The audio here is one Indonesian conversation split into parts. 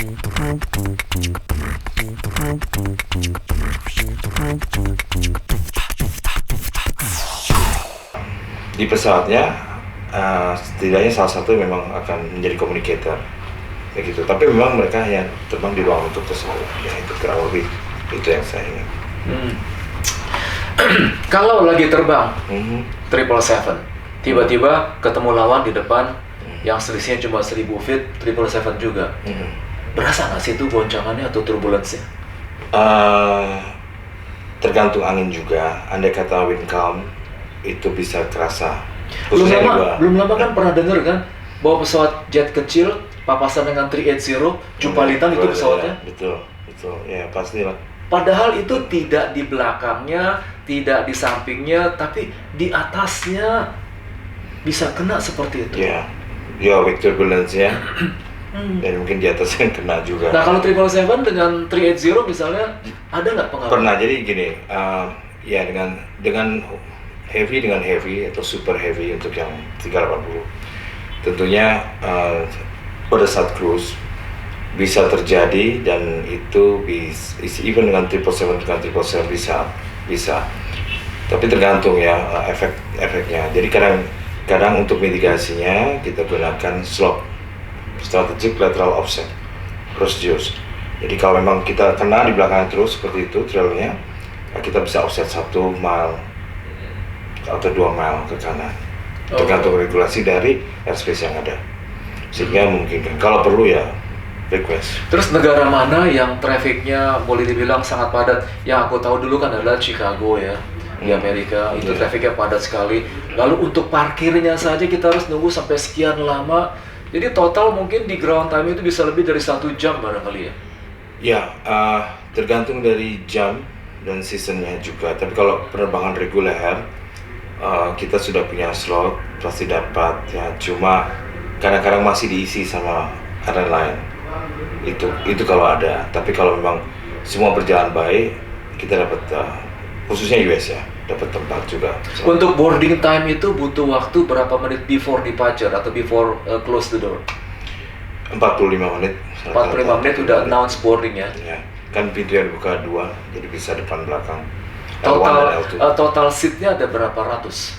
Di pesawatnya setidaknya salah satu memang akan menjadi communicator begitu, tapi memang mereka yang terbang di ruang untuk tersebut ya, itu kurang lebih itu yang saya ingat. Kalau lagi terbang 777 tiba-tiba ketemu lawan di depan yang selisihnya cuma 1000 feet, 777 juga berasa nggak sih itu goncangannya atau turbulensinya? Tergantung angin juga, andai kata wind calm itu bisa terasa. Belum lama kan pernah dengar kan bahwa pesawat jet kecil papasan dengan 380 Cupalitan itu pesawatnya? Betul, ya pastilah. Padahal itu tidak di belakangnya, tidak di sampingnya, tapi di atasnya bisa kena seperti itu. Ya with turbulence ya. Dan mungkin di atasnya kena juga. Nah kalau 777 dengan 380 misalnya ada nggak pengaruh? Pernah, jadi gini, ya dengan heavy atau super heavy untuk yang 380 tentunya pada saat cruise bisa terjadi, dan itu even dengan 777 bisa tapi tergantung ya efeknya. Jadi kadang untuk mitigasinya kita gunakan SLOP, strategic lateral offset procedures. Jadi kalau memang kita kena di belakang terus seperti itu trailnya, kita bisa offset 1 mile atau 2 mile ke kanan, tergantung regulasi dari airspace yang ada, sehingga memungkinkan kalau perlu ya request. Terus negara mana yang trafficnya boleh dibilang sangat padat? Yang aku tahu dulu kan adalah Chicago ya, di Amerika itu trafficnya padat sekali. Lalu untuk parkirnya saja kita harus nunggu sampai sekian lama. Jadi total mungkin di ground time itu bisa lebih dari 1 jam barangkali ya? Ya, tergantung dari jam dan seasonnya juga. Tapi kalau penerbangan reguler kita sudah punya slot pasti dapat ya. Cuma kadang-kadang masih diisi sama airline lain. Itu kalau ada. Tapi kalau memang semua berjalan baik, kita dapat khususnya US ya, dapat tempat juga. Untuk boarding time itu butuh waktu berapa menit before departure atau before close the door? 45 menit. 45 menit udah announce boarding ya? Ya, kan pintu yang dibuka 2, jadi bisa depan belakang. Total seatnya ada berapa ratus?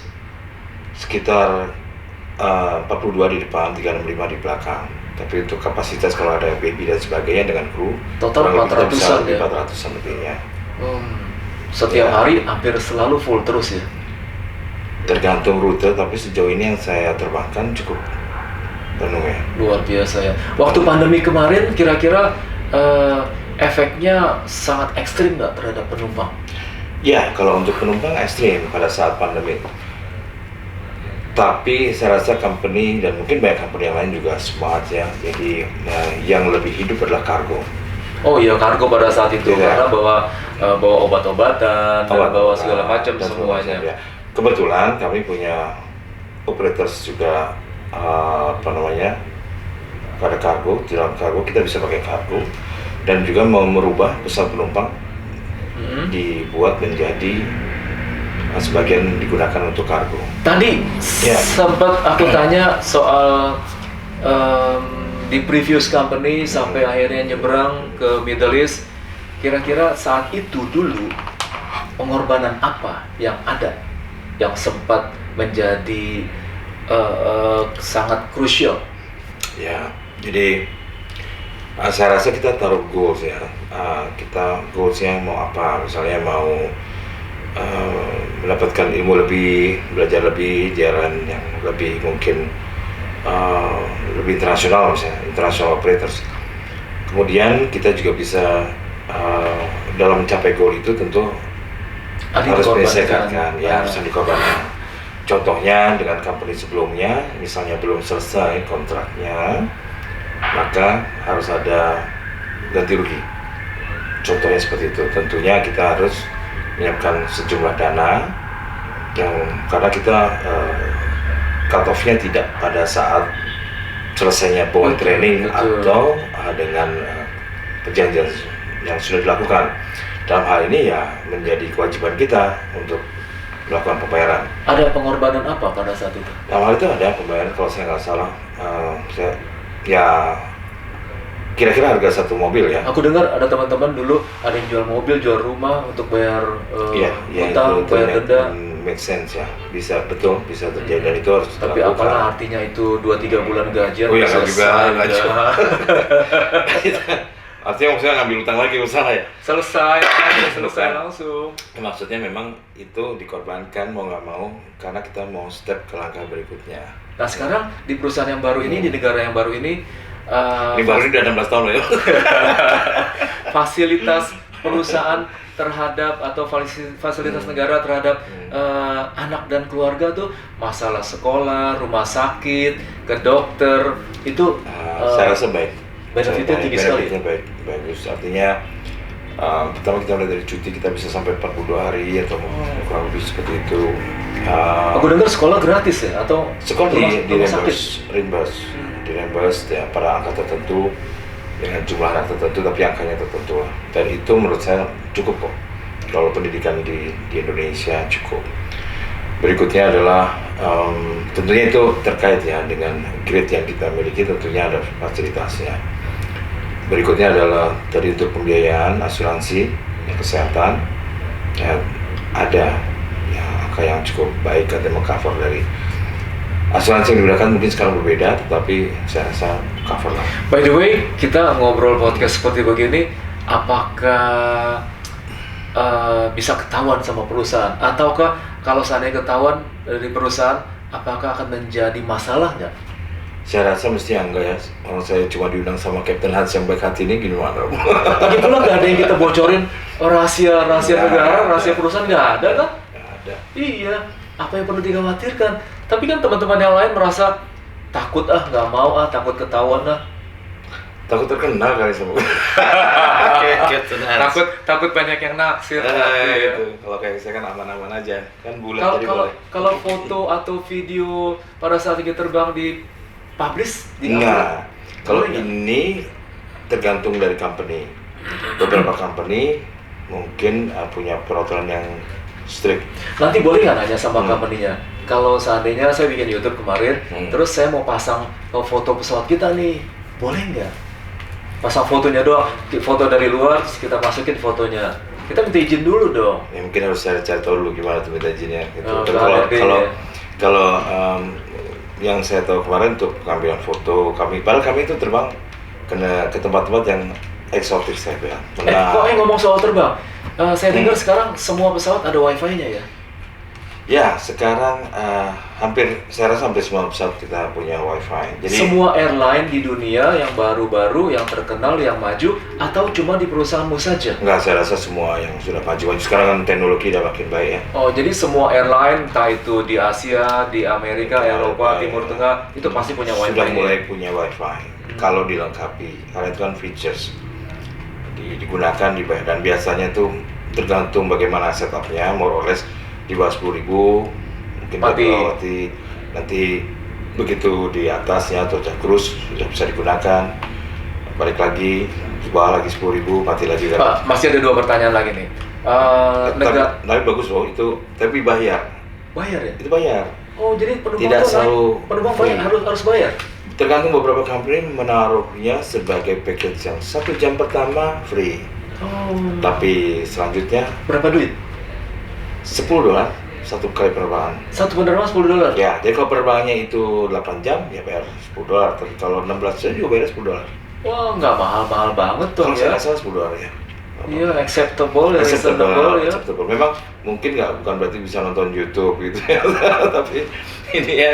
Sekitar 42 di depan, 365 di belakang. Tapi untuk kapasitas kalau ada baby dan sebagainya dengan kru, total 400-an ya? 400-an lebihnya. Setiap hari hampir selalu full terus ya? Tergantung rute, tapi sejauh ini yang saya terbangkan cukup penuh ya. Luar biasa ya. Waktu pandemi kemarin kira-kira efeknya sangat ekstrim nggak terhadap penumpang? Ya, kalau untuk penumpang ekstrim pada saat pandemi. Tapi saya rasa company dan mungkin banyak company yang lain juga smart ya. Jadi yang lebih hidup adalah kargo. Oh iya, kargo pada saat itu karena bawa obat-obatan, bawa segala macam semuanya. Ya. Kebetulan kami punya operators juga pada kargo, di dalam kargo kita bisa pakai kargo dan juga mau merubah pesan penumpang dibuat menjadi sebagian digunakan untuk kargo. Tadi sempat aku tanya soal di previous company sampai akhirnya nyebrang ke Middle East. Kira-kira saat itu dulu pengorbanan apa yang ada yang sempat menjadi sangat krusial? Ya, jadi saya rasa kita taruh goals ya. Kita goalsnya mau apa? Misalnya mau mendapatkan ilmu lebih, belajar lebih, jalan yang lebih mungkin lebih internasional, misalnya international operators. Kemudian kita juga bisa dalam mencapai goal itu tentu harus menyelesaikan ya, harus dikorbankan. Contohnya dengan company sebelumnya, misalnya belum selesai kontraknya, maka harus ada ganti rugi. Contohnya seperti itu. Tentunya kita harus menyiapkan sejumlah dana yang karena kita cut off-nya tidak pada saat selesainya Boeing training atau dengan perjanjian yang sudah dilakukan. Dalam hal ini ya menjadi kewajiban kita untuk melakukan pembayaran. Ada pengorbanan apa pada saat itu? Dalam hal itu ada pembayaran, kalau saya nggak salah, kira-kira harga satu mobil ya. Aku dengar ada teman-teman dulu ada yang jual mobil, jual rumah untuk bayar utang, itu bayar denda. make sense ya, bisa betul, bisa terjadi dan itu harus Tapi dilakukan. apalah artinya itu 2-3 bulan gajian Oh ya, nggak selesai juga, udah. Artinya maksudnya ngambil utang lagi usaha ya. selesai Bukan. langsung. Maksudnya memang itu dikorbankan mau nggak mau karena kita mau step ke langkah berikutnya. Nah sekarang di perusahaan yang baru ini, di negara yang baru ini, Ini baru udah 16 tahun loh ya. fasilitas perusahaan terhadap atau fasilitas negara terhadap anak dan keluarga tuh, masalah sekolah, rumah sakit, ke dokter itu Saya rasa baik. benefitnya tinggi sekali. Benefitnya bagus. Artinya pertama kita mulai dari cuti kita bisa sampai 42 hari atau kurang lebih seperti itu. Aku dengar sekolah gratis ya atau Sekolah di rumah sakit? reimburse ya pada angka tertentu dengan jumlah anak tertentu tapi angkanya tertentu lah. Dan itu menurut saya cukup kok. Kalau pendidikan di Indonesia cukup. Berikutnya adalah tentunya itu terkait ya dengan grade yang kita miliki, tentunya ada fasilitasnya. Berikutnya adalah tadi untuk pembiayaan asuransi kesehatan ya, ada ya angka yang cukup baik atau mengcover dari asuransi yang digunakan mungkin sekarang berbeda, tetapi saya rasa cover lah. By the way, kita ngobrol podcast seperti begini, apakah bisa ketahuan sama perusahaan? Ataukah kalau seandainya ketahuan dari perusahaan, apakah akan menjadi masalah nggak? Saya rasa mesti enggak ya. Kalau saya cuma diundang sama Captain Hans yang baik hati ini gimana? Lagi pula nggak ada yang kita bocorin rahasia negara, rahasia perusahaan, nggak ada kan? Nggak ada. Iya, apa yang perlu dikhawatirkan? Tapi kan teman-teman yang lain merasa takut nggak mau takut ketahuan Takut terkenal kali sama. Captain Hans. takut banyak yang naksir. Gitu. Kalau kayak saya kan aman-aman aja, kan bulat jadi boleh. Kalau foto atau video pada saat kita terbang di publish di Enggak. Kalau Boleh nggak? ini tergantung dari company. Beberapa company mungkin punya peraturan yang strict. Nanti boleh nggak nanya sama company-nya? Kalau seandainya saya bikin YouTube kemarin, terus saya mau pasang foto pesawat kita nih, boleh nggak? Pasang fotonya doang, foto dari luar, terus kita masukin fotonya. Kita minta izin dulu dong. Ya, mungkin harus cari tahu dulu gimana tuh minta izinnya. Gitu. Oh, Tapi ya. kalau yang saya tahu kemarin untuk pengambilan foto padahal kami itu terbang ke tempat-tempat yang eksotis saya bilang. Kok ngomong soal terbang? Saya dengar sekarang semua pesawat ada wifi-nya ya? Ya, sekarang saya rasa hampir semua pesawat kita punya wifi. Jadi Semua airline di dunia yang baru-baru, yang terkenal, yang maju, atau cuma di perusahaanmu saja? enggak, saya rasa semua yang sudah maju. Sekarang kan teknologi udah makin baik ya. Oh, jadi semua airline, entah itu di Asia, di Amerika, Eropa, Timur Tengah, itu pasti punya wifi. Sudah mulai punya wifi. Kalau dilengkapi, karena itu kan features digunakan dibayar, dan biasanya tuh tergantung bagaimana setupnya, more or less di bawah 10.000 mungkin Mati. nanti begitu di atasnya atau cruise sudah bisa digunakan, balik lagi di bawah lagi 10.000 mati lagi kan. Pak, masih ada 2 pertanyaan lagi nih. Tapi bagus loh itu, tapi bayar Bayar ya? itu bayar. Oh, jadi penumpang Tidak tuh selalu penumpang free. bayar, harus bayar. Tergantung, beberapa company menaruhnya sebagai package yang 1 jam pertama free, Oh. tapi selanjutnya Berapa duit? $10 satu kali penerbangan. Satu penerbangan $10. Ya, jadi kalau penerbangannya itu 8 jam ya bayar $10, tapi kalau 16 jam juga bayar $10. Wah, nggak mahal-mahal banget tuh Kalau saya ya. nggak salah $10 ya. Iya, acceptable, reasonable ya. Acceptable. Memang mungkin bukan berarti bisa nonton YouTube gitu ya, tapi ini ya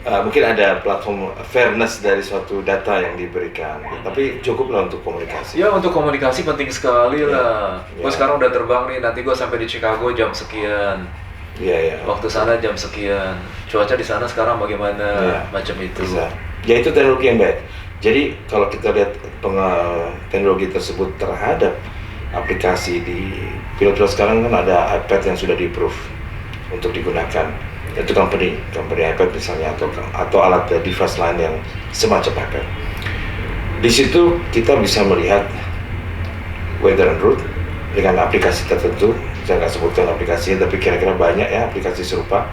mungkin ada platform fairness dari suatu data yang diberikan. Tapi cukup lah untuk komunikasi. Ya, untuk komunikasi penting sekali lah. Ya. Gue sekarang udah terbang nih, nanti gue sampai di Chicago jam sekian. Iya, iya. Waktu sana jam sekian. Cuaca di sana sekarang bagaimana? Iya. Macam itu. Bisa. Ya itu teknologi yang baik. Jadi kalau kita lihat teknologi tersebut terhadap aplikasi di pilot-pilot sekarang kan ada iPad yang sudah di-approve untuk digunakan. Itu company iPad misalnya atau alat device lain yang semacam iPad. Di situ kita bisa melihat weather and route dengan aplikasi tertentu. Saya nggak sebutkan aplikasinya, tapi kira-kira banyak ya aplikasi serupa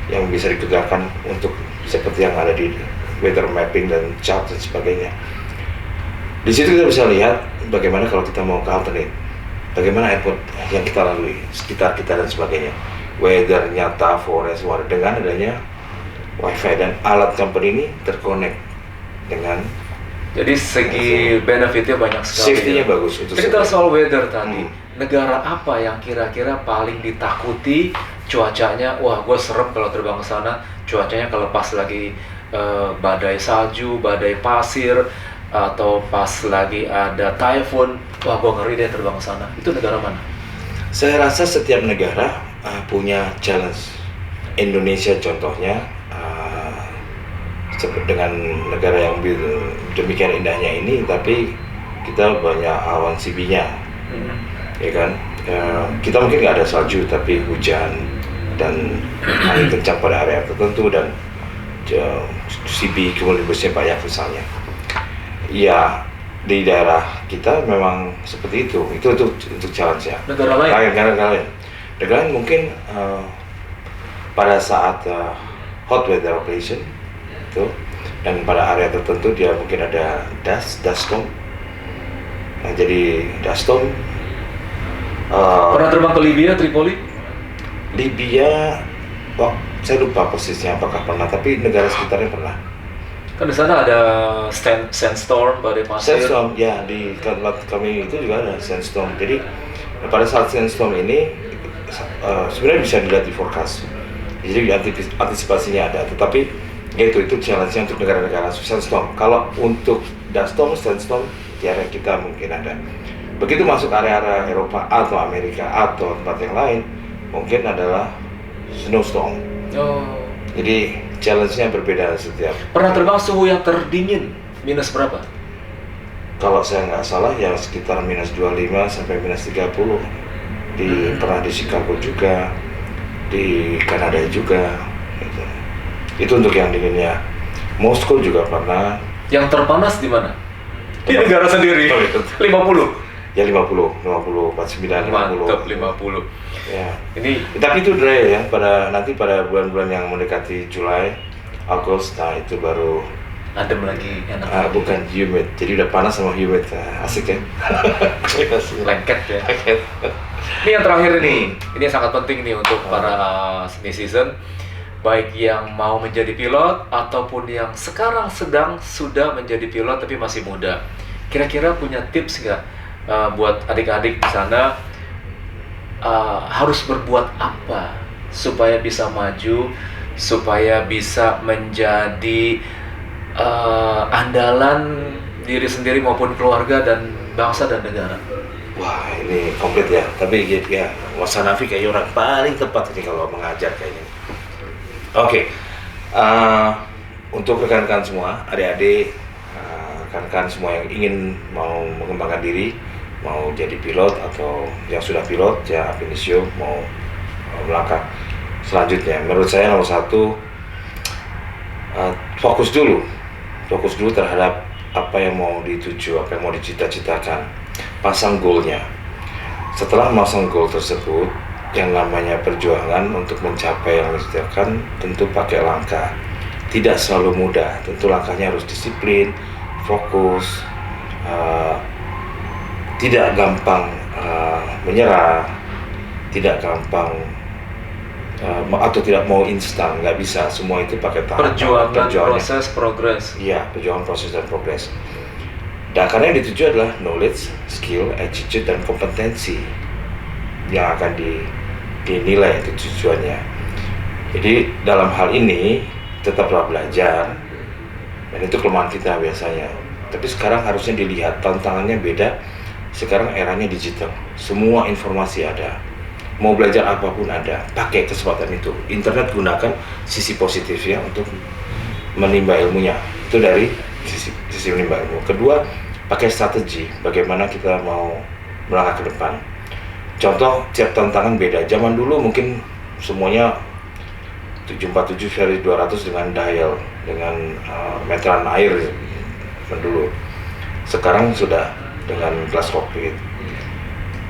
yang bisa digunakan untuk seperti yang ada di weather mapping dan chart dan sebagainya. Di situ kita bisa lihat bagaimana kalau kita mau ke alternate, bagaimana airport yang kita lalui, sekitar kita dan sebagainya, weather nyata, forest, water, dengan adanya wifi dan alat company ini terkonek dengan. Jadi segi benefitnya banyak sekali. Safety-nya bagus untuk Cerita safety. soal weather tadi. Negara apa yang kira-kira paling ditakuti cuacanya? Wah, gue serem kalau terbang ke sana. Cuacanya kalau pas lagi badai salju, badai pasir, atau pas lagi ada typhoon. Wah, gue ngeri deh terbang ke sana. Itu negara mana? Saya rasa setiap negara punya challenge. Indonesia contohnya dengan negara yang demikian indahnya ini, tapi kita banyak awan CB-nya, ya kan? Kita mungkin nggak ada salju, tapi hujan dan angin kencang pada area tertentu dan CB cumulonimbusnya banyak misalnya. Iya, di daerah kita memang seperti itu. Itu untuk challenge ya. Negara lain? Negara lain mungkin pada saat hot weather operation itu, dan pada area tertentu dia mungkin ada dust storm. Nah, jadi dust storm. Pernah terbang ke Libya, Tripoli? Libya, saya lupa persisnya apakah pernah, tapi negara sekitarnya pernah. Kan di sana ada sandstorm, badai pasir. Sandstorm, ya di tempat kami itu juga ada sandstorm. Jadi pada saat sandstorm ini sebenarnya bisa dilihat di forecast. Jadi antisipasinya ada, tetapi itu challenge-nya untuk negara-negara sandstorm. Kalau untuk dust storm, sandstorm di area kita mungkin ada. Begitu masuk area-area Eropa atau Amerika atau tempat yang lain, mungkin adalah snowstorm. Oh. Jadi challenge-nya berbeda setiap. Pernah terbang suhu yang terdingin, minus berapa? Kalau saya nggak salah ya sekitar minus 25 sampai minus 30. Pernah di Chicago juga, di Kanada juga. Gitu. Itu untuk yang dinginnya. Moskow juga pernah. Yang terpanas di mana? Di negara sendiri. 50. Ya 50, 49, 50. Mantap, 50. Ya. Ini Tapi itu dry ya, nanti pada bulan-bulan yang mendekati Juli, Agustus, nah itu baru adem lagi, enak. bukan humid, jadi udah panas sama humid, asik ya. Lengket ya. Ini yang terakhir nih, ini sangat penting nih untuk para citizen, baik yang mau menjadi pilot ataupun yang sekarang sudah menjadi pilot tapi masih muda. Kira-kira punya tips nggak buat adik-adik di sana, harus berbuat apa supaya bisa maju, supaya bisa menjadi andalan diri sendiri maupun keluarga dan bangsa dan negara? Wah, ini komplit ya, tapi ya Mas Hanafi kayaknya orang paling tepat ini kalau mengajar kayaknya. Oke, untuk rekan-rekan semua, adik-adik, rekan-rekan semua yang ingin mau mengembangkan diri, mau jadi pilot atau yang sudah pilot, ya ab initio mau melangkah selanjutnya. Menurut saya nomor satu, fokus dulu terhadap apa yang mau dituju, apa yang mau dicita-citakan. Pasang goalnya. Setelah memasang goal tersebut, yang namanya perjuangan untuk mencapai yang dicita-citakan tentu pakai langkah. Tidak selalu mudah, tentu langkahnya harus disiplin, fokus, tidak gampang menyerah, tidak gampang atau tidak mau instan, nggak bisa. Semua itu pakai tahap. Perjuangan, proses, progres. Iya, perjuangan, proses, dan progres. Dan karena yang dituju adalah knowledge, skill, attitude, dan kompetensi yang akan dinilai itu tujuannya. Jadi dalam hal ini tetaplah belajar, dan itu kelemahan kita biasanya. Tapi sekarang harusnya dilihat tantangannya beda. Sekarang eranya digital, semua informasi ada. Mau belajar apapun ada, pakai kesempatan itu. Internet gunakan sisi positifnya untuk menimba ilmunya. Itu dari sisi menimba ilmu. Kedua, pakai strategi bagaimana kita mau melangkah ke depan. Contoh, tiap tantangan beda. Zaman dulu mungkin semuanya 747/200 dengan dial, dengan meteran air dulu. Sekarang sudah dengan glass cockpit.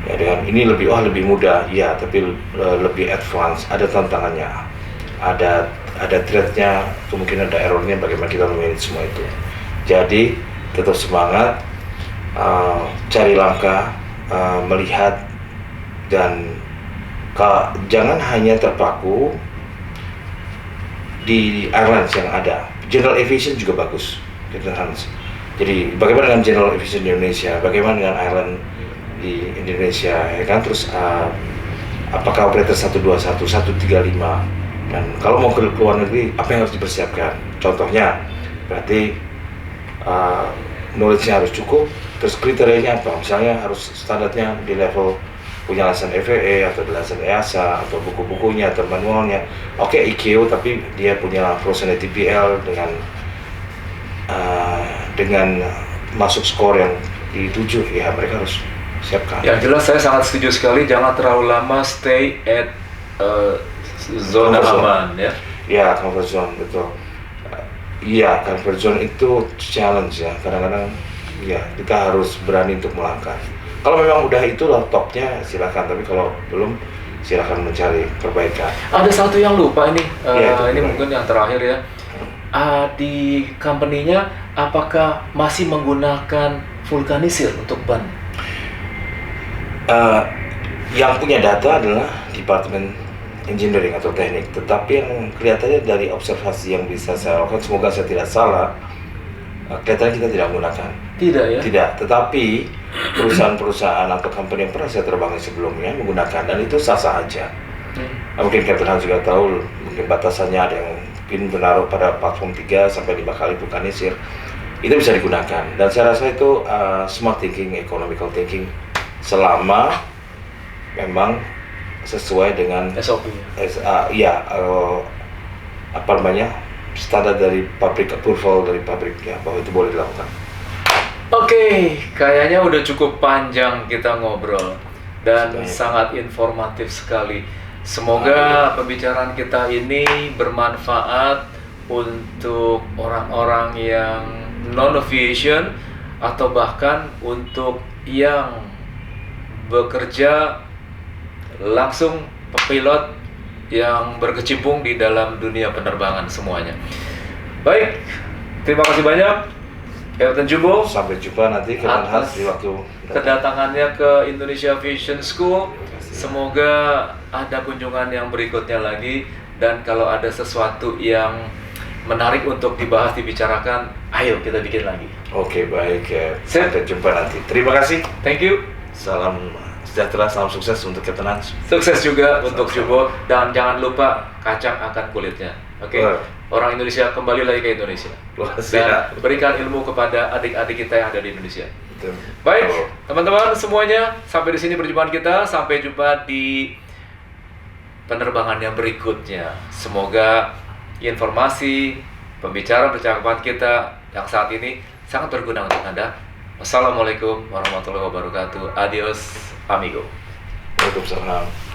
Ya, dengan ini lebih mudah, ya, tapi lebih advance. Ada tantangannya, ada threat-nya, kemungkinan ada error-nya. Bagaimana kita memanage semua itu. Jadi tetap semangat, cari langkah, melihat, dan jangan hanya terpaku di airlines yang ada. General aviation juga bagus, jadi bagaimana dengan general aviation di Indonesia, bagaimana dengan airline di Indonesia, ya kan? Terus apakah operator 121, 135, dan kalau mau ke luar negeri apa yang harus dipersiapkan? Contohnya berarti knowledge-nya harus cukup, terus kriterianya apa? Misalnya harus standarnya di level punya lisensi FAA atau lisensi EASA atau buku-bukunya atau manualnya. Oke, ICAO, tapi dia punya frozen ATPL dengan masuk skor yang dituju, ya mereka harus siapkan. Yang jelas saya sangat setuju sekali, jangan terlalu lama stay at zona aman ya. Ya, comfort zone, betul. Iya, comfort zone itu challenge ya. Kadang-kadang ya kita harus berani untuk melangkah. Kalau memang udah itulah topnya, silakan. Tapi kalau belum, silakan mencari perbaikan. Ada satu yang lupa ini, ini betul. mungkin yang terakhir ya. Di company-nya apakah masih menggunakan vulkanisir untuk ban? Yang punya data adalah departemen engineering atau teknik. Tetapi yang kelihatannya dari observasi yang bisa saya lakukan, semoga saya tidak salah, kelihatannya kita tidak menggunakan. Tidak ya? Tidak, tetapi perusahaan-perusahaan atau company yang pernah saya terbangi sebelumnya menggunakan, dan itu sah-sah aja. Mungkin Captain Hans juga tahu, mungkin batasannya ada yang mungkin menaruh pada platform 3 sampai 5 kali vulkanisir. Itu bisa digunakan, dan saya rasa itu smart thinking, economical thinking, selama memang sesuai dengan SOP. Apa namanya, standar dari pabrik, approval dari pabriknya, bahwa itu boleh dilakukan. Oke, kayaknya udah cukup panjang kita ngobrol dan Baik. sangat informatif sekali. Semoga pembicaraan kita ini bermanfaat untuk orang-orang yang non-aviation atau bahkan untuk yang bekerja langsung pilot yang berkecimpung di dalam dunia penerbangan semuanya. Baik, terima kasih banyak Captain Jumbo. Sampai jumpa nanti Captain Hans di waktu kedatangannya ke Indonesia Aviation School. Semoga ada kunjungan yang berikutnya lagi, dan kalau ada sesuatu yang menarik untuk dibahas, dibicarakan, ayo kita bikin lagi. Oke, baik ya. Sampai jumpa nanti. Terima kasih. Thank you. Salam sejahtera, salam sukses untuk Captain Hans. Sukses juga untuk Jumbo, dan jangan lupa kacang akan kulitnya. Oke. Orang Indonesia kembali lagi ke Indonesia. Dan berikan ilmu kepada adik-adik kita yang ada di Indonesia. Betul. Baik, teman-teman semuanya, sampai di sini perjumpaan kita. Sampai jumpa di penerbangan yang berikutnya. Semoga informasi, percakapan kita yang saat ini sangat berguna untuk Anda. Wassalamualaikum warahmatullahi wabarakatuh. Adios, amigo. Waalaikumsalam.